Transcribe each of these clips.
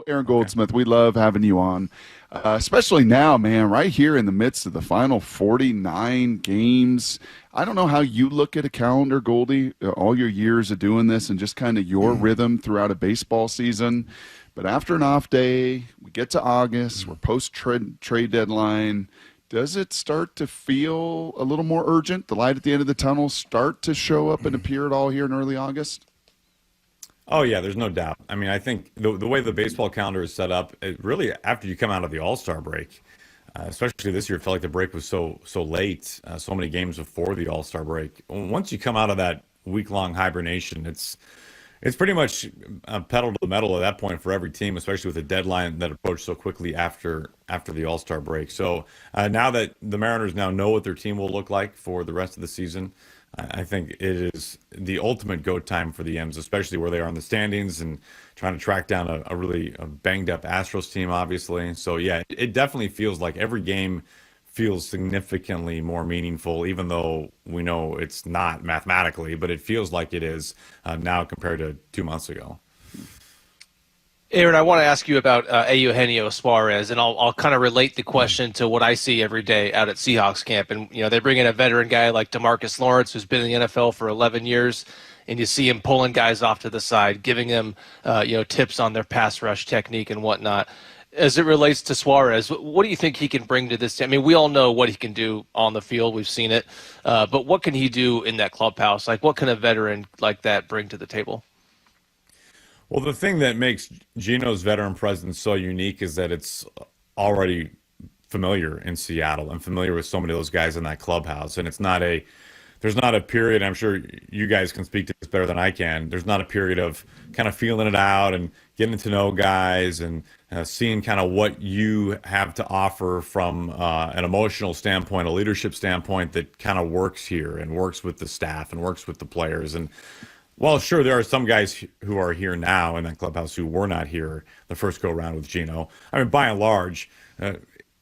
Aaron Okay. Goldsmith, we love having you on, especially now, man, right here in the midst of the final 49 games. I don't know how you look at a calendar, Goldie, all your years of doing this and just kind of your rhythm throughout a baseball season. But after an off day, we get to August, we're post trade deadline. Does it start to feel a little more urgent? The light at the end of the tunnel start to show up and appear at all here in early August? Oh yeah, there's no doubt. I mean, I think the way the baseball calendar is set up, it really after you come out of the All-Star break, especially this year, it felt like the break was so late, so many games before the All-Star break. Once you come out of that week-long hibernation, it's pretty much pedal to the metal at that point for every team, especially with a deadline that approached so quickly after the All-Star break. So now that the Mariners now know what their team will look like for the rest of the season, I think it is the ultimate go time for the M's, especially where they are in the standings and trying to track down a really banged up Astros team, obviously. So yeah, it definitely feels like every game feels significantly more meaningful, even though we know it's not mathematically, but it feels like it is now compared to 2 months ago. Aaron, I want to ask you about Eugenio Suárez, and I'll kind of relate the question to what I see every day out at Seahawks camp. And, they bring in a veteran guy like DeMarcus Lawrence, who's been in the NFL for 11 years, and you see him pulling guys off to the side, giving them, tips on their pass rush technique and whatnot. As it relates to Suárez, what do you think he can bring to this team? I mean, we all know what he can do on the field. We've seen it. But what can he do in that clubhouse? Like, what can a veteran like that bring to the table? Well, the thing that makes Gino's veteran presence so unique is that it's already familiar in Seattle and familiar with so many of those guys in that clubhouse. And there's not a period, I'm sure you guys can speak to this better than I can. There's not a period of kind of feeling it out and getting to know guys and seeing kind of what you have to offer from an emotional standpoint, a leadership standpoint that kind of works here and works with the staff and works with the players. And well, sure, there are some guys who are here now in that clubhouse who were not here the first go around with Gino. I mean, by and large,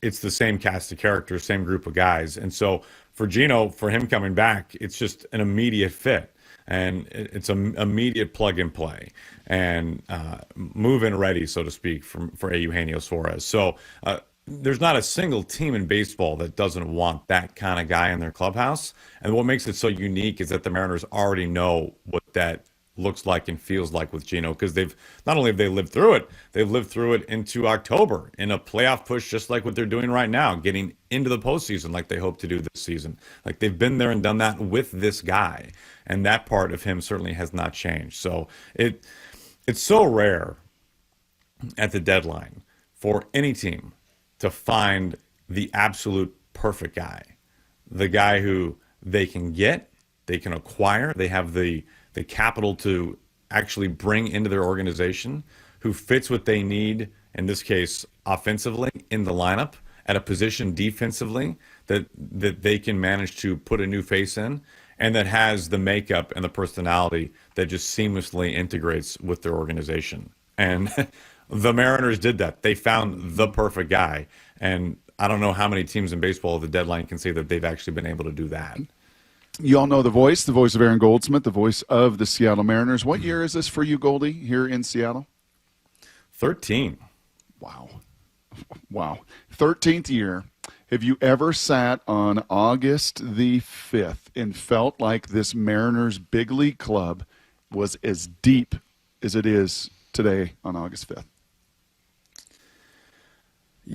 it's the same cast of characters, same group of guys. And so for Gino, for him coming back, it's just an immediate fit. And it's an immediate plug and play and move in ready, so to speak, for Eugenio Suárez. So there's not a single team in baseball that doesn't want that kind of guy in their clubhouse. And what makes it so unique is that the Mariners already know what that looks like and feels like with Gino, because they've not only have they lived through it, they've lived through it into October in a playoff push, just like what they're doing right now, getting into the postseason like they hope to do this season. Like they've been there and done that with this guy, and that part of him certainly has not changed. So it's so rare at the deadline for any team to find the absolute perfect guy, the guy who they can get, they can acquire, they have the capital to actually bring into their organization, who fits what they need, in this case, offensively in the lineup, at a position defensively that they can manage to put a new face in, and that has the makeup and the personality that just seamlessly integrates with their organization. And the Mariners did that. They found the perfect guy. And I don't know how many teams in baseball at the deadline can say that they've actually been able to do that. You all know the voice of Aaron Goldsmith, the voice of the Seattle Mariners. What year is this for you, Goldie, here in Seattle? 13. Wow. 13th year. Have you ever sat on August the 5th and felt like this Mariners big league club was as deep as it is today on August 5th?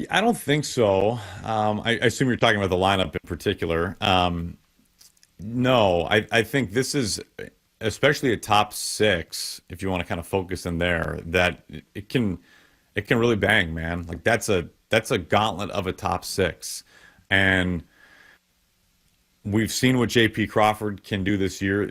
I don't think so. I assume you're talking about the lineup in particular. No, I think this is especially a top six, if you want to kind of focus in there, that it can really bang, man. Like that's a gauntlet of a top six. And we've seen what JP Crawford can do this year.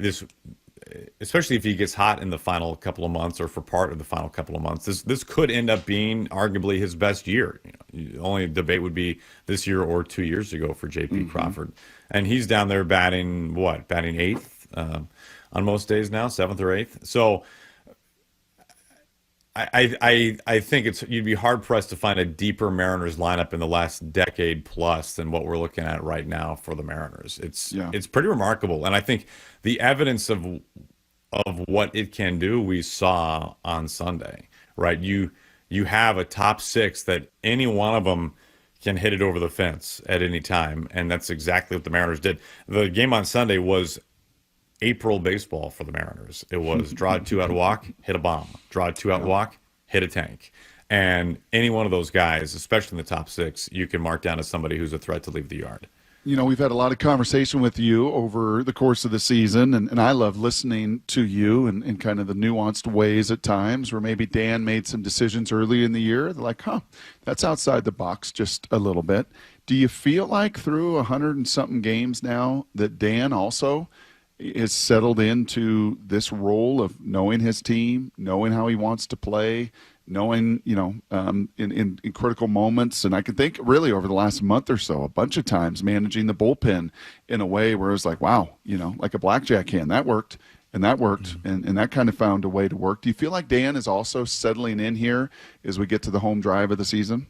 Especially if he gets hot in the final couple of months or for part of the final couple of months, this could end up being arguably his best year. The only debate would be this year or 2 years ago for JP Crawford. And he's down there batting eighth on most days now, seventh or eighth. So I think you'd be hard pressed to find a deeper Mariners lineup in the last decade plus than what we're looking at right now for the Mariners. It's pretty remarkable, and I think the evidence of what it can do we saw on Sunday. Right, you you have a top six that any one of them can hit it over the fence at any time. And that's exactly what the Mariners did. The game on Sunday was April baseball for the Mariners. It was draw a 2-out walk, hit a bomb. Draw a 2-out walk, hit a tank. And any one of those guys, especially in the top six, you can mark down as somebody who's a threat to leave the yard. You know, we've had a lot of conversation with you over the course of the season, and I love listening to you and kind of the nuanced ways at times where maybe Dan made some decisions early in the year. They're like, that's outside the box just a little bit. Do you feel like through 100 and something games now that Dan also is settled into this role of knowing his team, knowing how he wants to play, knowing, in critical moments? And I can think really over the last month or so, a bunch of times managing the bullpen in a way where it was like, wow, like a blackjack hand. That worked, and that worked, and that kind of found a way to work. Do you feel like Dan is also settling in here as we get to the home drive of the season?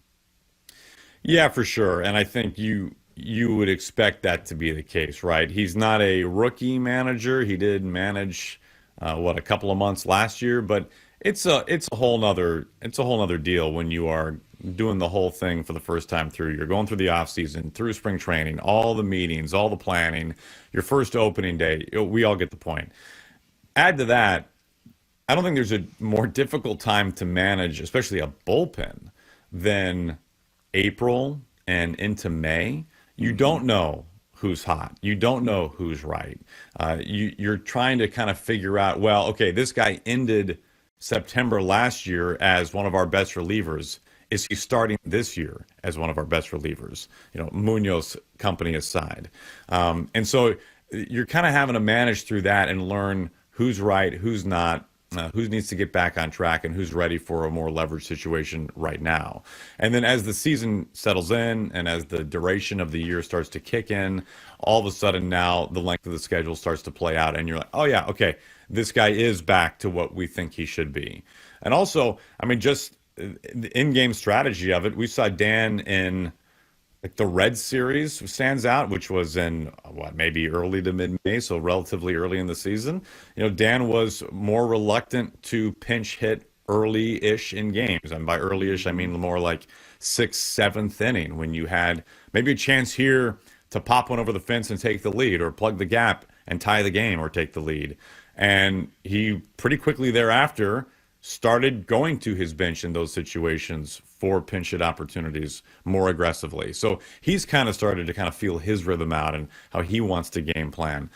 Yeah, for sure. And I think you would expect that to be the case, right? He's not a rookie manager. He did manage, a couple of months last year, but it's a whole nother deal when you are doing the whole thing for the first time through. You're going through the off season, through spring training, all the meetings, all the planning, your first opening day. We all get the point. Add to that, I don't think there's a more difficult time to manage, especially a bullpen, than April and into May. You don't know who's hot. You don't know who's right. You're trying to kind of figure out, well, okay, this guy ended September last year as one of our best relievers. Is he starting this year as one of our best relievers? Munoz company aside. And so you're kind of having to manage through that and learn who's right, who's not, who needs to get back on track, and who's ready for a more leveraged situation right now. And then as the season settles in and as the duration of the year starts to kick in, all of a sudden now the length of the schedule starts to play out, and you're like, oh yeah, okay, this guy is back to what we think he should be. And also, just the in-game strategy of it, we saw Dan in the Reds series stands out, which was in maybe early to mid-May, so relatively early in the season. Dan was more reluctant to pinch hit early-ish in games. And by early-ish, I mean more like 6th, 7th inning, when you had maybe a chance here to pop one over the fence and take the lead, or plug the gap and tie the game or take the lead. And he pretty quickly thereafter started going to his bench in those situations for pinch hit opportunities more aggressively. So he's kind of started to kind of feel his rhythm out and how he wants to game plan.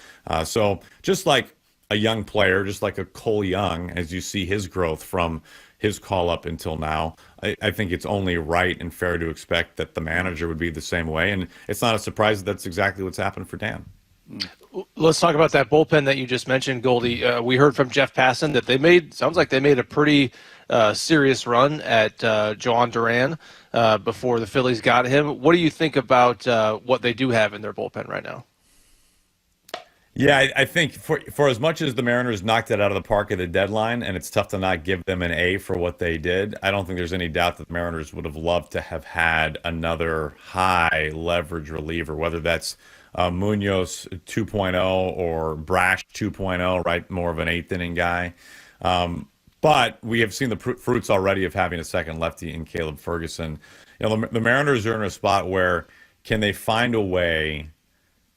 So just like a young player, just like a Cole Young, as you see his growth from his call up until now, I think it's only right and fair to expect that the manager would be the same way. And it's not a surprise that that's exactly what's happened for Dan. Let's talk about that bullpen that you just mentioned, Goldie. We heard from Jeff Passan that sounds like they made a pretty serious run at Joan Duran before the Phillies got him. What do you think about what they do have in their bullpen right now? Yeah, I think for as much as the Mariners knocked it out of the park at the deadline, and it's tough to not give them an A for what they did, I don't think there's any doubt that the Mariners would have loved to have had another high leverage reliever, whether that's Munoz 2.0 or Brash 2.0, right? More of an 8th inning guy. But we have seen the fruits already of having a second lefty in Caleb Ferguson. The Mariners are in a spot where can they find a way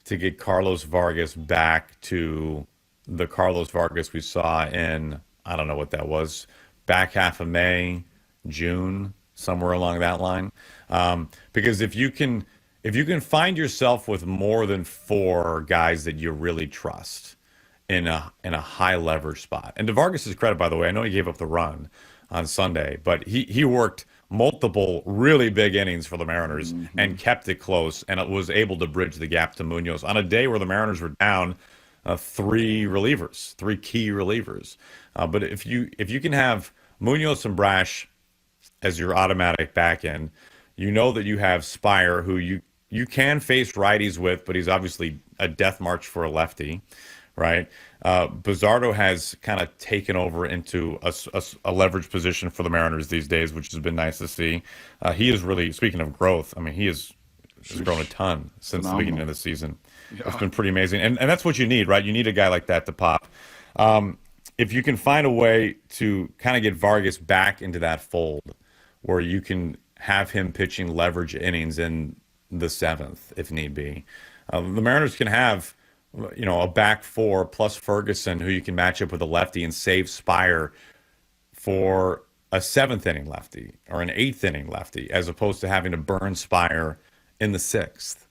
to get Carlos Vargas back to the Carlos Vargas we saw in, I don't know what that was, back half of May, June, somewhere along that line. Because if you can find yourself with more than 4 guys that you really trust in a high leverage spot. And to Vargas' credit, by the way, I know he gave up the run on Sunday, but he worked multiple really big innings for the Mariners and kept it close, and it was able to bridge the gap to Munoz on a day where the Mariners were down 3 key relievers. But if you can have Munoz and Brash as your automatic back end, you know that you have Spire, who you can face righties with, but he's obviously a death march for a lefty, right? Bizzardo has kind of taken over into a leverage position for the Mariners these days, which has been nice to see. He is really, speaking of growth, he has grown a ton since the beginning of the season. Yeah. It's been pretty amazing. And that's what you need, right? You need a guy like that to pop. If you can find a way to kind of get Vargas back into that fold, where you can have him pitching leverage innings in the seventh if need be. The Mariners can have, a back four plus Ferguson who you can match up with a lefty and save Spire for a seventh inning lefty or an eighth inning lefty, as opposed to having to burn Spire in the sixth,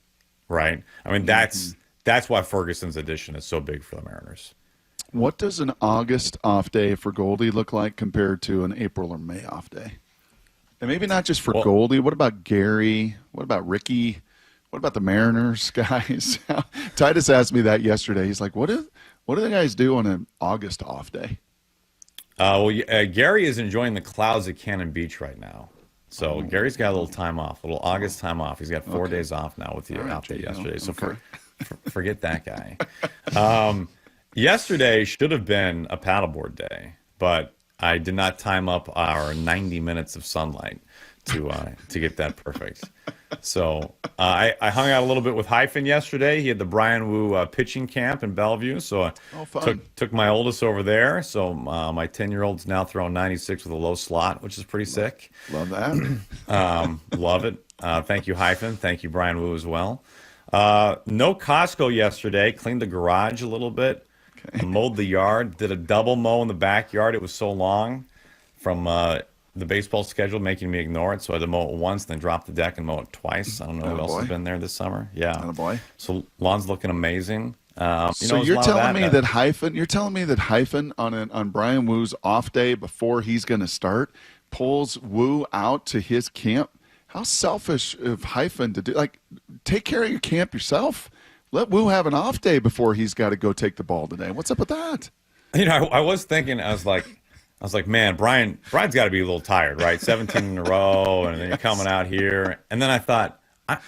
right? I mean, that's why Ferguson's addition is so big for the Mariners. What does an August off day for Goldie look like compared to an April or May off day? And maybe not just for Goldie. What about Gary? What about Ricky? What about the Mariners guys? Titus asked me that yesterday. He's like, what do the guys do on an August off day? Gary is enjoying the clouds at Cannon Beach right now. So Gary's got a little time off, a little August time off. He's got 4 days off now with the out day yesterday. So forget that guy. Yesterday should have been a paddleboard day, but I did not time up our 90 minutes of sunlight to get that perfect. So I hung out a little bit with Hyphen yesterday. He had the Brian Wu pitching camp in Bellevue, so I took my oldest over there. So my 10-year-old's now throwing 96 with a low slot, which is pretty sick. Love that. Love it. Thank you, Hyphen. Thank you, Brian Wu, as well. No Costco yesterday. Cleaned the garage a little bit. Okay. Mowed the yard. Did a double mow in the backyard. It was so long from the baseball schedule making me ignore it, so I had to mow it once, then drop the deck and mow it twice. I don't know who else has been there this summer. Yeah, boy. So lawn's looking amazing. So you're telling me that Hyphen on Brian Wu's off day before he's going to start pulls Wu out to his camp? How selfish of Hyphen to do, like, take care of your camp yourself. Let Wu have an off day before he's got to go take the ball today. What's up with that? I was thinking, I was like, man, Brian's got to be a little tired, right? 17 in a row, and then you're coming out here. And then I thought, I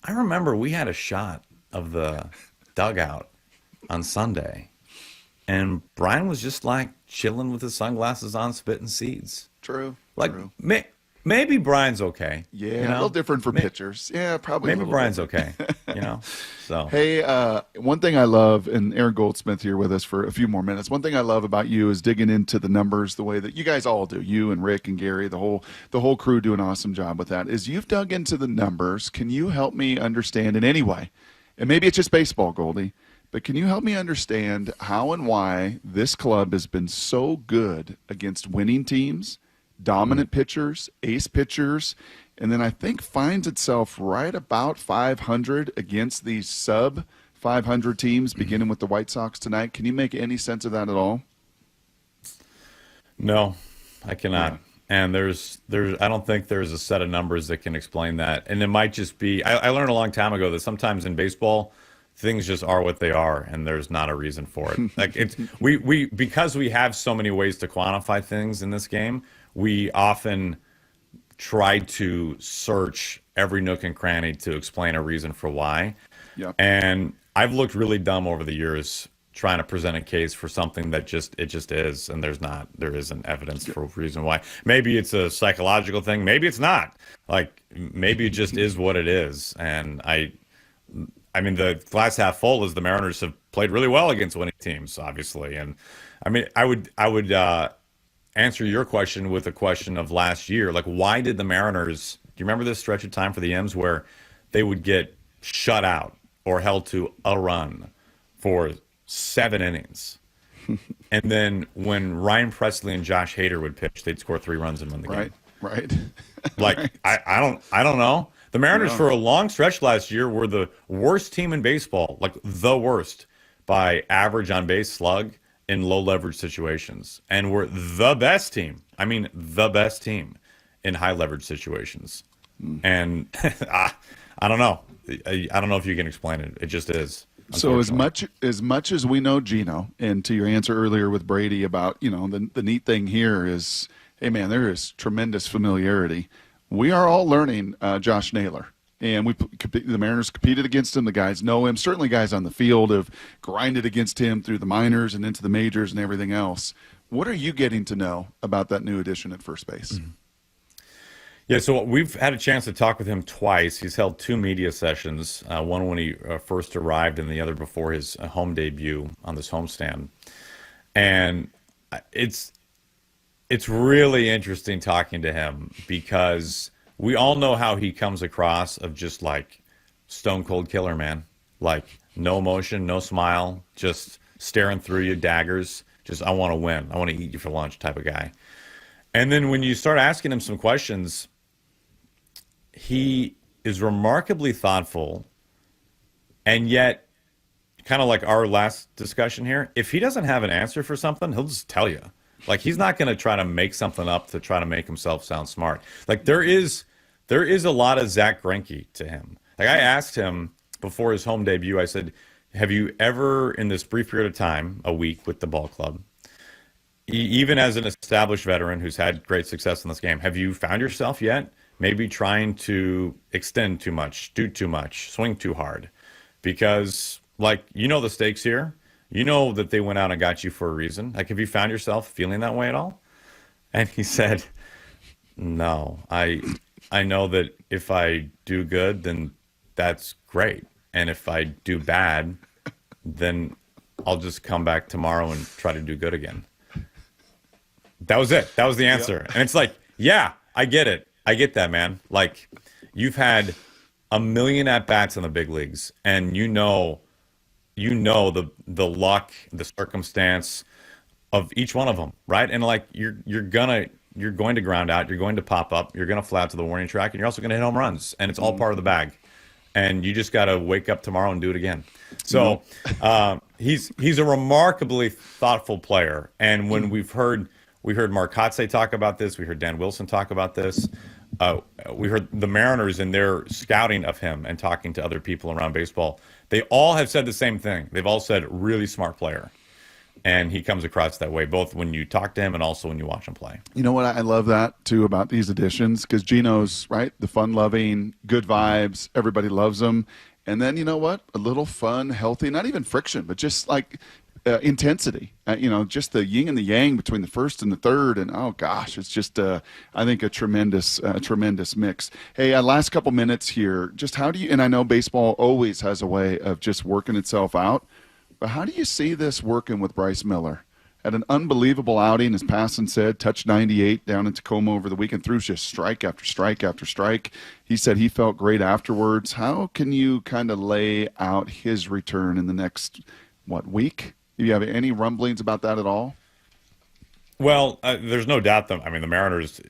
remember we had a shot of the dugout on Sunday, and Brian was just like chilling with his sunglasses on, spitting seeds. True. Maybe Brian's okay. Yeah, a little different for pitchers. Yeah, probably. Maybe Brian's okay. So hey, one thing I love, and Aaron Goldsmith here with us for a few more minutes. One thing I love about you is digging into the numbers the way that you guys all do. You and Rick and Gary, the whole crew do an awesome job with that. Is you've dug into the numbers. Can you help me understand in any way? And maybe it's just baseball, Goldie, but can you help me understand how and why this club has been so good against winning teams, dominant pitchers, ace pitchers, and then I think finds itself right about 500 against these sub 500 teams, beginning with the White Sox tonight? Can you make any sense of that at all? No, I cannot. Yeah. And I don't think there's a set of numbers that can explain that. And it might just be, I learned a long time ago that sometimes in baseball, things just are what they are, and there's not a reason for it. Like because we have so many ways to quantify things in this game, we often try to search every nook and cranny to explain a reason for why. Yep. And I've looked really dumb over the years trying to present a case for something that just is, and there isn't evidence for a reason why. Maybe it's a psychological thing, maybe it's not. Like maybe it just is what it is. And I mean, the glass half full is the Mariners have played really well against winning teams, obviously. And I mean, I would answer your question with a question of last year. Like, why did the Mariners, do you remember this stretch of time for the M's where they would get shut out or held to a run for 7 innings? And then when Ryan Presley and Josh Hader would pitch, they'd score 3 runs and win the game. Right. Like, I don't know. The Mariners for a long stretch last year were the worst team in baseball, like the worst by average on base slug in low leverage situations, and we're the best team. I mean, the best team in high leverage situations. And I don't know. I don't know if you can explain it. It just is. So as much as we know Gino, and to your answer earlier with Brady about, the neat thing here is, hey man, there is tremendous familiarity. We are all learning Josh Naylor. And the Mariners competed against him. The guys know him. Certainly guys on the field have grinded against him through the minors and into the majors and everything else. What are you getting to know about that new addition at first base? Mm-hmm. Yeah, so we've had a chance to talk with him twice. He's held 2 media sessions, one when he first arrived and the other before his home debut on this homestand. And it's it's really interesting talking to him because we all know how he comes across of just like stone cold killer, man. Like no emotion, no smile, just staring through you, daggers. Just, I want to win. I want to eat you for lunch type of guy. And then when you start asking him some questions, he is remarkably thoughtful. And yet, kind of like our last discussion here, if he doesn't have an answer for something, he'll just tell you. Like, he's not going to try to make something up to try to make himself sound smart. Like, there is a lot of Zach Greinke to him. Like, I asked him before his home debut, I said, have you ever, in this brief period of time, a week with the ball club, even as an established veteran who's had great success in this game, have you found yourself yet maybe trying to extend too much, do too much, swing too hard? Because, like, you know the stakes here. You know that they went out and got you for a reason. Like, have you found yourself feeling that way at all? And he said, no, I know that if I do good, then that's great. And if I do bad, then I'll just come back tomorrow and try to do good again. That was it. That was the answer. Yep. And it's like, yeah, I get it. I get that, man. Like, you've had a million at-bats in the big leagues, and you know the luck, the circumstance of each one of them, right? And like you're going to ground out, you're going to pop up, you're going to fly out to the warning track, and you're also going to hit home runs, and it's all part of the bag. And you just got to wake up tomorrow and do it again. So he's a remarkably thoughtful player. And when we heard Mark Kotze talk about this, we heard Dan Wilson talk about this. We heard the Mariners in their scouting of him and talking to other people around baseball. They all have said the same thing. They've all said really smart player. And he comes across that way, both when you talk to him and also when you watch him play. You know what? I love that, too, about these additions, because Gino's, right, the fun-loving, good vibes, everybody loves him. And then, you know what? A little fun, healthy, not even friction, but just like intensity. Just the yin and the yang between the first and the third. And, oh, gosh, it's just, I think, a tremendous mix. Hey, last couple minutes here. Just how do you – and I know baseball always has a way of just working itself out. But how do you see this working with Bryce Miller? Had an unbelievable outing, as Passan said, touched 98 down in Tacoma over the weekend, threw just strike after strike after strike. He said he felt great afterwards. How can you kind of lay out his return in the next, week? Do you have any rumblings about that at all? Well, there's no doubt the Mariners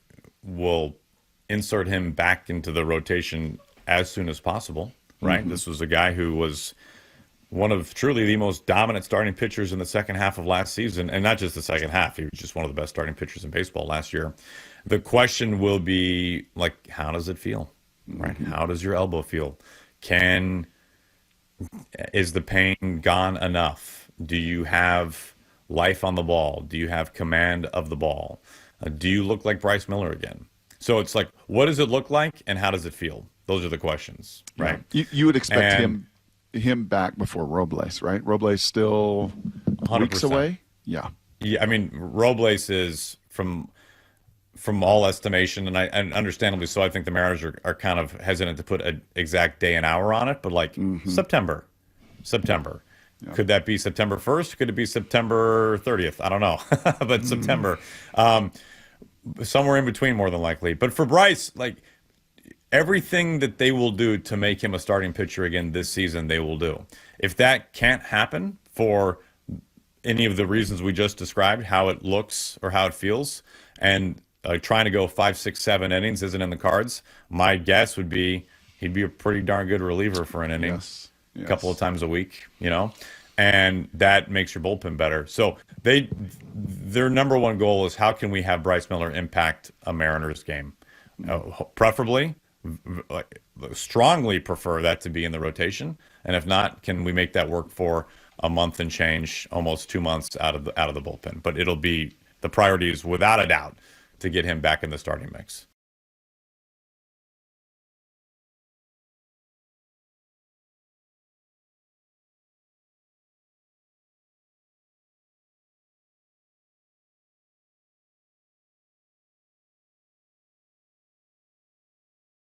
will insert him back into the rotation as soon as possible, right? Mm-hmm. This was a guy who was one of truly the most dominant starting pitchers in the second half of last season, and not just the second half. He was just one of the best starting pitchers in baseball last year. The question will be, like, how does it feel, right? Mm-hmm. How does your elbow feel? Is the pain gone enough? Do you have life on the ball? Do you have command of the ball? Do you look like Bryce Miller again? So it's like, what does it look like, and how does it feel? Those are the questions, right? You would expect him back before Robles, right? Robles still 100%. Weeks away? Yeah. Yeah, Robles is from all estimation, and understandably so, I think the Mariners are kind of hesitant to put an exact day and hour on it, but like September. Yeah. Could that be September 1st? Could it be September 30th? I don't know. But September. Somewhere in between, more than likely. But for Bryce, like, everything that they will do to make him a starting pitcher again this season, they will do. If that can't happen for any of the reasons we just described, how it looks or how it feels, and trying to go 5, 6, 7 innings isn't in the cards, my guess would be he'd be a pretty darn good reliever for an inning. Yes. A couple of times a week, and that makes your bullpen better. So their number one goal is, how can we have Bryce Miller impact a Mariners game? Preferably, strongly prefer that to be in the rotation, and if not, can we make that work for a month and change, almost 2 months out of the bullpen? But it'll be, the priority is without a doubt to get him back in the starting mix.